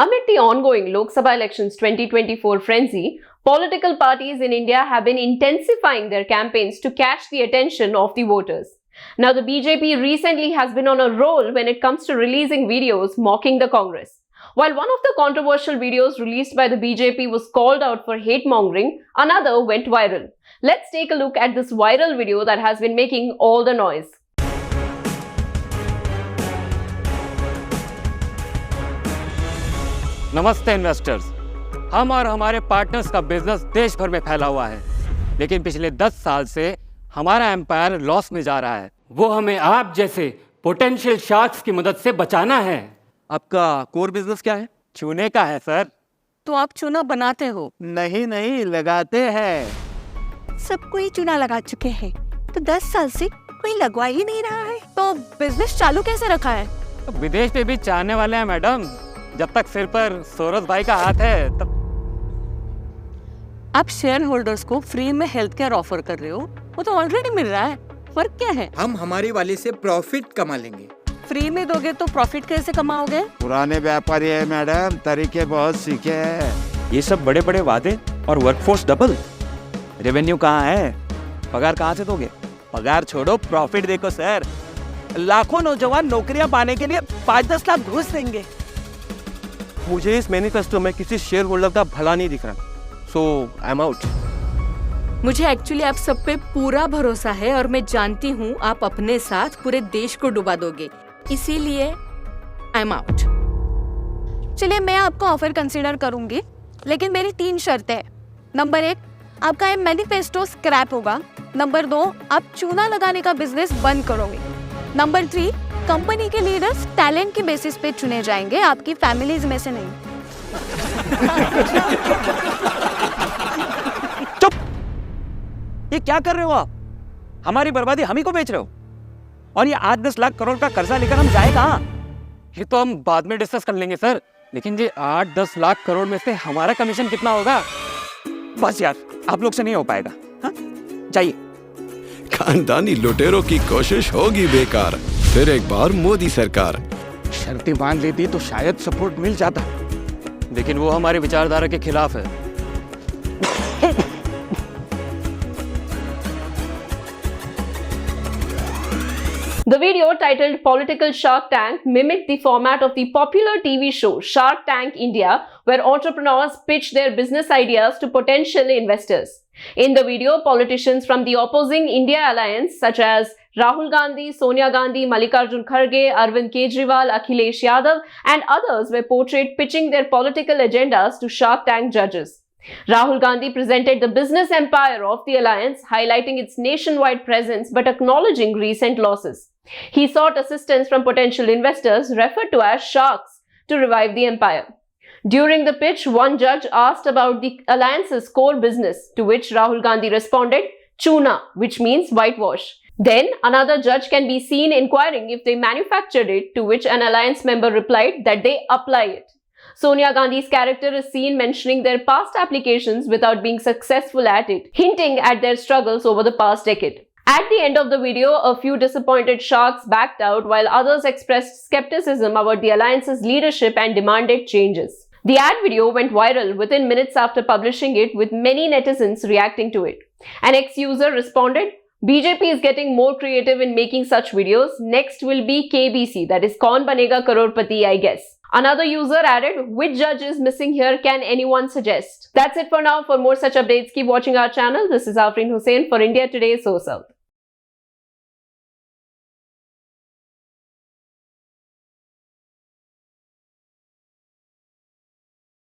Amid the ongoing Lok Sabha elections 2024 frenzy, political parties in India have been intensifying their campaigns to catch the attention of the voters. Now, the BJP recently has been on a roll when it comes to releasing videos mocking the Congress. While one of the controversial videos released by the BJP was called out for hate-mongering, another went viral. Let's take a look at this viral video that has been making all the noise. नमस्ते investors. हम और हमारे partners का business देश भर में फैला हुआ है, लेकिन पिछले 10 साल से हमारा एम्पायर लॉस में जा रहा है। वो हमें आप जैसे पोटेंशियल शार्क्स की मदद से बचाना है। आपका कोर बिजनेस क्या है? चूने का है सर। तो आप चूना बनाते हो? नहीं लगाते हैं। सब कोई चूना लगा चुके हैं, तो 10 साल से कोई लगवा ही नहीं रहा है, तो बिजनेस चालू कैसे रखा है? तो विदेश पे भी चाहने वाले हैं मैडम। जब तक सिर पर सोरस भाई का हाथ है तब। आप शेयर होल्डर्स को फ्री में हेल्थ केयर ऑफर कर रहे हो, वो तो ऑलरेडी मिल रहा है। फर्क क्या है? हम हमारी वाली से प्रॉफिट कमा लेंगे। फ्री में दोगे तो प्रॉफिट कैसे कमाओगे? पुराने व्यापारी है मैडम, तरीके बहुत सीखे हैं। ये सब बड़े बड़े वादे और वर्कफोर्स डबल। रेवेन्यू कहाँ है? पगार कहाँ से दोगे? पगार छोड़ो, प्रॉफिट देखो सर। लाखों नौजवान नौकरियां पाने के लिए 5-10 लाख घुस देंगे। मुझे इस मैनिफेस्टो में किसी शेयर होल्डर का भला नहीं दिख रहा, सो आई एम आउट। मुझे एक्चुअली आप सब पे पूरा भरोसा है और मैं जानती हूँ आप अपने साथ पूरे देश को डुबा दोगे, इसीलिए आई एम आउट। चलिए, मैं आपको ऑफर कंसीडर करूंगी, लेकिन मेरी 3 शर्तें हैं। नंबर 1, आपका ये मैनिफेस्टो स्क्रैप होगा। नंबर 2, आप चूना लगाने का बिजनेस बंद करोगे। नंबर 3, कंपनी के लीडर्स टैलेंट के बेसिस पे चुने जाएंगे, आपकी फैमिलीज में से नहीं। चुप! ये क्या कर रहे हो आप? हमारी बर्बादी हम ही को बेच रहे हो, और ये 8-10 लाख करोड़ का कर्जा लेकर हम जाए कहाँ? ये तो हम बाद में डिस्कस कर लेंगे सर, लेकिन ये 8-10 लाख करोड़ में से हमारा कमीशन कितना होगा? बस यार, आप लोग से नहीं हो पाएगा। हाँ, जाइए। खानदानी लुटेरों की कोशिश होगी बेकार। फिर एक बार मोदी सरकार। शर्तें मान लेती तो शायद सपोर्ट मिल जाता, लेकिन वो हमारी विचारधारा के खिलाफ है। The video titled Political Shark Tank mimicked the format of the popular TV show Shark Tank India, where entrepreneurs pitch their business ideas to potential investors. In the video, politicians from the opposing India alliance such as Rahul Gandhi, Sonia Gandhi, Mallikarjun Kharge, Arvind Kejriwal, Akhilesh Yadav and others were portrayed pitching their political agendas to Shark Tank judges. Rahul Gandhi presented the business empire of the alliance, highlighting its nationwide presence but acknowledging recent losses. He sought assistance from potential investors, referred to as sharks, to revive the empire. During the pitch, one judge asked about the alliance's core business, to which Rahul Gandhi responded, "Chuna," which means whitewash. Then, another judge can be seen inquiring if they manufactured it, to which an alliance member replied that they apply it. Sonia Gandhi's character is seen mentioning their past applications without being successful at it, hinting at their struggles over the past decade. At the end of the video, a few disappointed sharks backed out while others expressed skepticism about the alliance's leadership and demanded changes. The ad video went viral within minutes after publishing it, with many netizens reacting to it. An ex-user responded, "BJP is getting more creative in making such videos. Next will be KBC, that is Kaun Banega Crorepati, I guess." Another user added, "Which judge is missing here? Can anyone suggest?" That's it for now. For more such updates, keep watching our channel. This is Afreen Hussain for India Today So South.